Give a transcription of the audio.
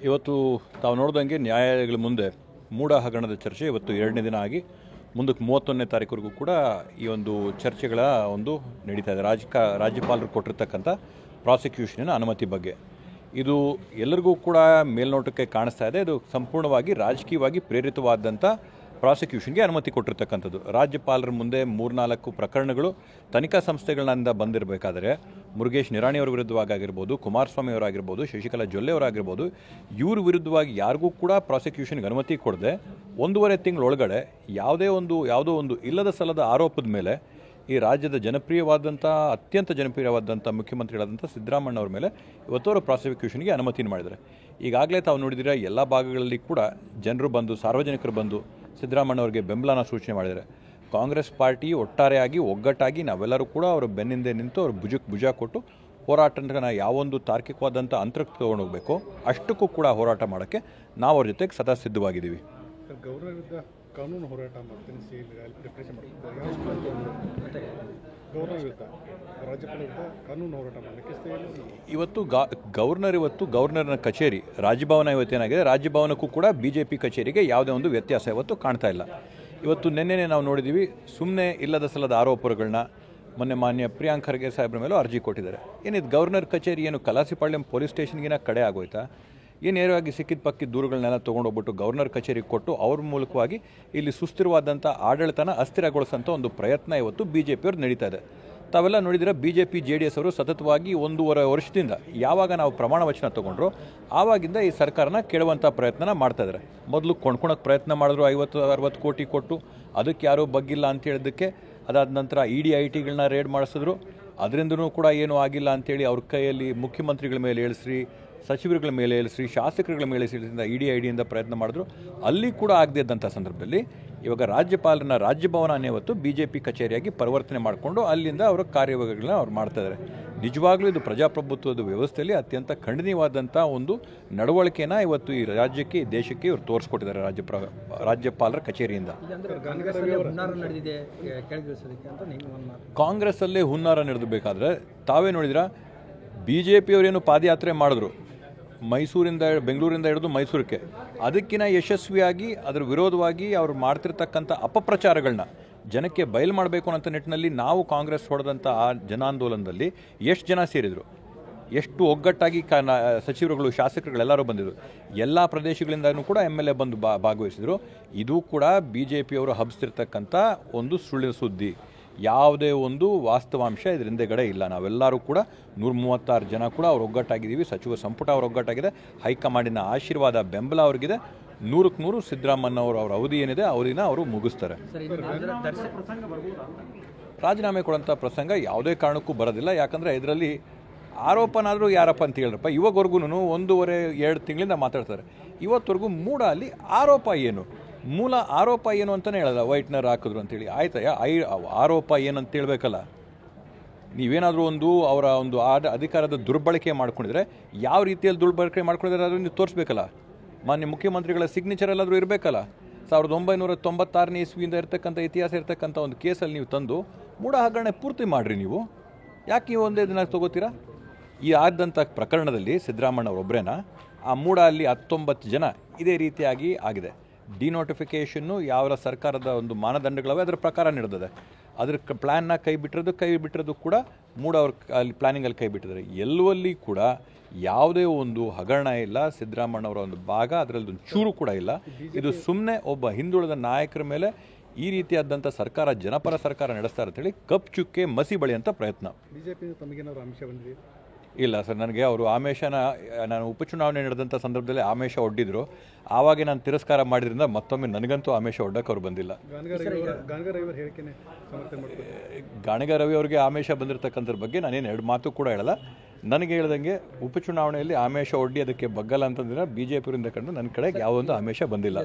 ಇವತ್ತು ತಾವು ನೋಡಿದಂಗೆ ನ್ಯಾಯಾಲಯಗಳ ಮುಂದೆ ಮೂಡ ಹಗರಣದ ಚರ್ಚೆ ಇವತ್ತು ಎರಡನೇ ದಿನ ಆಗಿ ಮುಂದಕ್ಕೆ 31ನೇ ತಾರೀಕುವರೆಗೂ ಕೂಡ ಈ ಒಂದು ಚರ್ಚೆಗಳ ಒಂದು ನಡೀತಾ ಇದೆ. ರಾಜ್ಯಪಾಲರು ಕೊಟ್ಟಿರ್ತಕ್ಕಂಥ ಪ್ರಾಸಿಕ್ಯೂಷನಿನ ಅನುಮತಿ ಬಗ್ಗೆ ಇದು ಎಲ್ಲರಿಗೂ ಕೂಡ ಮೇಲ್ನೋಟಕ್ಕೆ ಕಾಣಿಸ್ತಾ ಇದೆ. ಇದು ಸಂಪೂರ್ಣವಾಗಿ ರಾಜಕೀಯವಾಗಿ ಪ್ರೇರಿತವಾದಂಥ ಪ್ರಾಸಿಕ್ಯೂಷನ್ಗೆ ಅನುಮತಿ ಕೊಟ್ಟಿರ್ತಕ್ಕಂಥದ್ದು. ರಾಜ್ಯಪಾಲರ ಮುಂದೆ 3-4 ಪ್ರಕರಣಗಳು ತನಿಖಾ ಸಂಸ್ಥೆಗಳಿಂದ ಬಂದಿರಬೇಕಾದರೆ ಮುರುಗೇಶ್ ನಿರಾಣಿಯವರ ವಿರುದ್ಧವಾಗಿರ್ಬೋದು, ಕುಮಾರಸ್ವಾಮಿ ಅವರಾಗಿರ್ಬೋದು, ಶಶಿಕಲಾ ಜೊಲ್ಲೆ ಅವರಾಗಿರ್ಬೋದು, ಇವ್ರ ವಿರುದ್ಧವಾಗಿ ಯಾರಿಗೂ ಕೂಡ ಪ್ರಾಸಿಕ್ಯೂಷನ್ಗೆ ಅನುಮತಿ ಕೊಡದೆ 1.5 ತಿಂಗಳೊಳಗಡೆ ಯಾವುದೋ ಒಂದು ಇಲ್ಲದ ಸಲ್ಲದ ಆರೋಪದ ಮೇಲೆ ಈ ರಾಜ್ಯದ ಅತ್ಯಂತ ಜನಪ್ರಿಯವಾದಂಥ ಮುಖ್ಯಮಂತ್ರಿಗಳಾದಂಥ ಸಿದ್ದರಾಮಯ್ಯವ್ರ ಮೇಲೆ ಇವತ್ತವರು ಪ್ರಾಸಿಕ್ಯೂಷನ್ಗೆ ಅನುಮತಿನ ಮಾಡಿದ್ದಾರೆ. ಈಗಾಗಲೇ ತಾವು ನೋಡಿದರೆ ಎಲ್ಲ ಭಾಗಗಳಲ್ಲಿ ಕೂಡ ಜನರು ಬಂದು, ಸಾರ್ವಜನಿಕರು ಬಂದು ಸಿದ್ದರಾಮಯ್ಯವ್ರಿಗೆ ಬೆಂಬಲನ ಸೂಚನೆ ಮಾಡಿದ್ದಾರೆ. ಕಾಂಗ್ರೆಸ್ ಪಾರ್ಟಿ ಒಟ್ಟಾರೆಯಾಗಿ ಒಗ್ಗಟ್ಟಾಗಿ ನಾವೆಲ್ಲರೂ ಕೂಡ ಅವರ ಬೆನ್ನಿಂದೆ ನಿಂತು ಅವ್ರ ಭುಜ ಕೊಟ್ಟು ಹೋರಾಟನ ಯಾವೊಂದು ತಾರ್ಕಿಕವಾದಂಥ ಅಂತರಕ್ಕೆ ತೊಗೊಂಡು ಹೋಗಬೇಕು ಅಷ್ಟಕ್ಕೂ ಕೂಡ ಹೋರಾಟ ಮಾಡೋಕ್ಕೆ ನಾವು ಅವ್ರ ಜೊತೆಗೆ ಸದಾ ಸಿದ್ಧವಾಗಿದ್ದೀವಿ. ಕಾನೂನು ಹೋರಾಟ ಮಾಡ್ತೀನಿ, ಪ್ರಿಪ್ರೇಷನ್ ಕಾನೂನು ಹೋರಾಟ ಮಾಡಲಿಕ್ಕೆ ಇವತ್ತು ಗವರ್ನರ್ನ ಕಚೇರಿ ರಾಜಭವನ ಇವತ್ತೇನಾಗಿದೆ, ರಾಜಭವನಕ್ಕೂ ಕೂಡ BJP ಕಚೇರಿಗೆ ಯಾವುದೇ ಒಂದು ವ್ಯತ್ಯಾಸ ಇವತ್ತು ಕಾಣ್ತಾ ಇಲ್ಲ. ಇವತ್ತು ನಿನ್ನೆ ನಾವು ನೋಡಿದ್ದೀವಿ, ಸುಮ್ಮನೆ ಇಲ್ಲದ ಸಲ್ಲದ ಆರೋಪಗಳನ್ನ ಮೊನ್ನೆ ಮಾನ್ಯ ಪ್ರಿಯಾಂಕ್ ಖರ್ಗೆ ಸಾಹೇಬ್ರ ಮೇಲೂ ಅರ್ಜಿ ಕೊಟ್ಟಿದ್ದಾರೆ. ಏನಿದು ಗವರ್ನರ್ ಕಚೇರಿ ಏನು ಕಲಾಸಿಪಾಳ್ಯಂ ಪೊಲೀಸ್ ಸ್ಟೇಷನ್ಗಿನ ಕಡೆ ಆಗೋಯ್ತಾ? ನೇರವಾಗಿ ಸಿಕ್ಕಿದ ಪಕ್ಕಿದ ದೂರುಗಳನ್ನೆಲ್ಲ ತೊಗೊಂಡೋಗ್ಬಿಟ್ಟು ಗವರ್ನರ್ ಕಚೇರಿಗೆ ಕೊಟ್ಟು ಅವ್ರ ಮೂಲಕವಾಗಿ ಇಲ್ಲಿ ಸುಸ್ಥಿರವಾದಂಥ ಆಡಳಿತನ ಅಸ್ಥಿರಗೊಳಿಸೋಂಥ ಒಂದು ಪ್ರಯತ್ನ ಇವತ್ತು BJPಯವ್ರು ನಡೀತಾ ಇದೆ. ತಾವೆಲ್ಲ ನೋಡಿದರೆ BJP JDS ಅವರು ಸತತವಾಗಿ 1.5 ವರ್ಷದಿಂದ ಯಾವಾಗ ನಾವು ಪ್ರಮಾಣ ವಚನ ತೊಗೊಂಡ್ರು ಆವಾಗಿಂದ ಈ ಸರ್ಕಾರನ ಕೆಡುವಂಥ ಪ್ರಯತ್ನನ ಮಾಡ್ತಾ ಇದ್ದಾರೆ. ಮೊದಲು ಕೊಂಡ್ಕೊಳಕ್ಕೆ ಪ್ರಯತ್ನ ಮಾಡಿದ್ರು, 50-60 ಕೋಟಿ ಕೊಟ್ಟು ಅದಕ್ಕೆ ಯಾರೂ ಬಗ್ಗಿಲ್ಲ ಅಂತ ಹೇಳಿದ್ದಕ್ಕೆ ಅದಾದ ನಂತರ ED ITಗಳನ್ನ ರೇಡ್ ಮಾಡಿಸಿದ್ರು. ಅದರಿಂದನೂ ಕೂಡ ಏನೂ ಆಗಿಲ್ಲ ಅಂಥೇಳಿ ಅವ್ರ ಕೈಯಲ್ಲಿ ಮುಖ್ಯಮಂತ್ರಿಗಳ ಮೇಲೆ ಹೇಳಿಸ್ರಿ, ಸಚಿವರುಗಳ ಮೇಲೆ ಹೇಳಿಸ್ರಿ, ಶಾಸಕರುಗಳ ಮೇಲೆ ಹೇಳಿಸಿದ ED IDಯಿಂದ ಪ್ರಯತ್ನ ಮಾಡಿದ್ರು. ಅಲ್ಲಿ ಕೂಡ ಆಗದೇ ಇದ್ದಂಥ ಸಂದರ್ಭದಲ್ಲಿ ಇವಾಗ ರಾಜ್ಯಪಾಲರನ್ನ ರಾಜ್ಯಭವನನೇ ಇವತ್ತು BJP ಕಚೇರಿಯಾಗಿ ಪರಿವರ್ತನೆ ಮಾಡಿಕೊಂಡು ಅಲ್ಲಿಂದ ಅವರ ಕಾರ್ಯವೈಖರಿಗಳನ್ನ ಅವ್ರು ಮಾಡ್ತಾ ಇದ್ದಾರೆ. ನಿಜವಾಗ್ಲೂ ಇದು ಪ್ರಜಾಪ್ರಭುತ್ವದ ವ್ಯವಸ್ಥೆಯಲ್ಲಿ ಅತ್ಯಂತ ಖಂಡನೀಯವಾದಂಥ ಒಂದು ನಡವಳಿಕೆನ ಇವತ್ತು ಈ ರಾಜ್ಯಕ್ಕೆ, ಈ ದೇಶಕ್ಕೆ ಇವರು ತೋರಿಸ್ಕೊಟ್ಟಿದ್ದಾರೆ ರಾಜ್ಯಪಾಲರ ಕಚೇರಿಯಿಂದ. ಕಾಂಗ್ರೆಸ್ಸಲ್ಲೇ ಹುನ್ನಾರ ನಡೆದಬೇಕಾದ್ರೆ ತಾವೇ ನೋಡಿದ್ರ BJPಯವರೇನು ಪಾದಯಾತ್ರೆ ಮಾಡಿದ್ರು, ಬೆಂಗಳೂರಿಂದ ಹಿಡಿದು ಮೈಸೂರಿಗೆ, ಅದಕ್ಕಿಂತ ಯಶಸ್ವಿಯಾಗಿ ಅದರ ವಿರೋಧವಾಗಿ ಅವರು ಮಾಡ್ತಿರ್ತಕ್ಕಂಥ ಅಪಪ್ರಚಾರಗಳನ್ನ ಜನಕ್ಕೆ ಬಯಲು ಮಾಡಬೇಕು ಅನ್ನೋ ನಿಟ್ಟಿನಲ್ಲಿ ನಾವು ಕಾಂಗ್ರೆಸ್ ಹೊಡೆದಂಥ ಆ ಜನಾಂದೋಲನದಲ್ಲಿ ಎಷ್ಟು ಜನ ಸೇರಿದರು, ಎಷ್ಟು ಒಗ್ಗಟ್ಟಾಗಿ ಸಚಿವರುಗಳು, ಶಾಸಕರುಗಳೆಲ್ಲರೂ ಬಂದಿದ್ರು. ಎಲ್ಲ ಪ್ರದೇಶಗಳಿಂದನೂ ಕೂಡ MLA ಬಂದು ಭಾಗವಹಿಸಿದರು. ಇದು ಕೂಡ BJPಯವರು ಹಬ್ಬಿಸ್ತಿರ್ತಕ್ಕಂಥ ಒಂದು ಸುಳ್ಳಿನ ಸುದ್ದಿ. ಯಾವುದೇ ಒಂದು ವಾಸ್ತವಾಂಶ ಇದರ ಹಿಂದೆಗಡೆ ಇಲ್ಲ. ನಾವೆಲ್ಲರೂ ಕೂಡ 136 ಜನ ಕೂಡ ಅವ್ರು ಒಗ್ಗಟ್ಟಾಗಿದ್ದೀವಿ. ಸಚಿವ ಸಂಪುಟ ಅವ್ರ ಒಗ್ಗಟ್ಟಾಗಿದೆ. ಹೈಕಮಾಂಡಿನ ಆಶೀರ್ವಾದ, ಬೆಂಬಲ ಅವ್ರಿಗಿದೆ. 100ಕ್ಕೆ 100 ಸಿದ್ದರಾಮಯ್ಯವ್ರ ಅವಧಿ ಏನಿದೆ ಅವಧಿನ ಅವರು ಮುಗಿಸ್ತಾರೆ. ರಾಜೀನಾಮೆ ಕೊಡೋಂಥ ಪ್ರಸಂಗ ಯಾವುದೇ ಕಾರಣಕ್ಕೂ ಬರೋದಿಲ್ಲ. ಯಾಕಂದರೆ ಇದರಲ್ಲಿ ಆರೋಪನಾದರೂ ಯಾರಪ್ಪ ಅಂತ ಹೇಳಿರಪ್ಪ, ಇವಾಗವರೆಗೂ 1.5-2 ತಿಂಗಳಿಂದ ಮಾತಾಡ್ತಾರೆ. ಇವತ್ತವರೆಗೂ ಮೂಡ ಅಲ್ಲಿ ಆರೋಪ ಏನು, ಮೂಲ ಆರೋಪ ಏನು ಅಂತಲೇ ಹೇಳಲ್ಲ. ವೈಟ್ನರ್ ಹಾಕಿದ್ರು ಅಂತೇಳಿ ಆಯ್ತಯ್ಯ, ಆರೋಪ ಏನಂತ ಹೇಳಬೇಕಲ್ಲ. ನೀವೇನಾದರೂ ಅವರ ಅಧಿಕಾರದ ದುರ್ಬಳಕೆ ಮಾಡ್ಕೊಂಡಿದ್ರೆ ಯಾವ ರೀತಿಯಲ್ಲಿ ದುರ್ಬಳಕೆ ಮಾಡ್ಕೊಂಡಿದ್ರೆ ಅದನ್ನು ನೀವು ತೋರಿಸ್ಬೇಕಲ್ಲ. ಮಾನ್ಯ ಮುಖ್ಯಮಂತ್ರಿಗಳ ಸಿಗ್ನೇಚರ್ ಎಲ್ಲಾದರೂ ಇರಬೇಕಲ್ಲ. 1996ನೇ ಇಸ್ವಿಯಿಂದ ಇರ್ತಕ್ಕಂಥ ಇತಿಹಾಸ ಇರ್ತಕ್ಕಂಥ ಒಂದು ಕೇಸಲ್ಲಿ ನೀವು ತಂದು ಮೂಡ ಹಗರಣ ಪೂರ್ತಿ ಮಾಡಿರಿ. ನೀವು ಯಾಕೆ ನೀವು ಒಂದೇ ದಿನ ತಗೋತೀರಾ? ಈ ಆದಂಥ ಪ್ರಕರಣದಲ್ಲಿ ಸಿದ್ದರಾಮಯ್ಯವ್ರೊಬ್ಬರೇನ, ಆ ಮೂಡ ಅಲ್ಲಿ 19 ಜನ ಇದೇ ರೀತಿಯಾಗಿ ಆಗಿದೆ. ಡಿನೋಟಿಫಿಕೇಷನ್ನು ಯಾವ ಸರ್ಕಾರದ ಒಂದು ಮಾನದಂಡಗಳವೆ ಅದರ ಪ್ರಕಾರ ನಡೆದಿದೆ. ಅದ್ರ ಪ್ಲ್ಯಾನ್ನ ಕೈ ಬಿಟ್ಟಿರೋದು ಕೂಡ ಮೂಡ ಅವ್ರ ಅಲ್ಲಿ ಪ್ಲ್ಯಾನಿಂಗಲ್ಲಿ ಕೈ ಬಿಟ್ಟಿದ್ದಾರೆ. ಎಲ್ಲವಲ್ಲಿ ಕೂಡ ಯಾವುದೇ ಒಂದು ಹಗರಣ ಇಲ್ಲ. ಸಿದ್ದರಾಮಯ್ಯವ್ರ ಒಂದು ಭಾಗ ಅದರಲ್ಲಿ ಒಂದು ಚೂರು ಕೂಡ ಇಲ್ಲ. ಇದು ಸುಮ್ಮನೆ ಒಬ್ಬ ಹಿಂದುಳಿದ ನಾಯಕರ ಮೇಲೆ ಈ ರೀತಿಯಾದಂಥ ಸರ್ಕಾರ, ಜನಪರ ಸರ್ಕಾರ ನಡೆಸ್ತಾರೆ ಅಂತೇಳಿ ಕಪ್ ಚುಕ್ಕೆ ಮಸಿ ಬಳಿಯಂಥ ಪ್ರಯತ್ನ. BJP ತಮಗೇನಾದ್ರು ಆಮಿಷ ಬಂದಿದೆ? ಇಲ್ಲ ಸರ್, ನನಗೆ ಅವರು ಆಮಿಷನ, ನಾನು ಉಪಚುನಾವಣೆ ನಡೆದಂಥ ಸಂದರ್ಭದಲ್ಲಿ ಆಮಿಷ ಒಡ್ಡಿದ್ರು. ಆವಾಗ ನಾನು ತಿರಸ್ಕಾರ ಮಾಡಿದ್ರಿಂದ ಮತ್ತೊಮ್ಮೆ ನನಗಂತೂ ಆಮಿಷ ಒಡ್ಡಕ್ಕೆ ಅವ್ರು ಬಂದಿಲ್ಲ. ಗಾಣಿಗ ರವಿ ಅವರಿಗೆ ಆಮಿಷ ಬಂದಿರತಕ್ಕಂಥದ್ರ ಬಗ್ಗೆ ನಾನೇನು 2 ಮಾತು ಕೂಡ ಹೇಳಲ್ಲ. ನನಗೆ ಹೇಳ್ದಂಗೆ ಉಪಚುನಾವಣೆಯಲ್ಲಿ ಆಮಿಷ ಒಡ್ಡಿ ಅದಕ್ಕೆ ಬಗ್ಗಲ್ಲ ಅಂತಂದ್ರೆ BJPಯವರಿಂದ ಕಂಡು ನನ್ನ ಕಡೆಗೆ ಯಾವೊಂದು ಆಮಿಷ ಬಂದಿಲ್ಲ.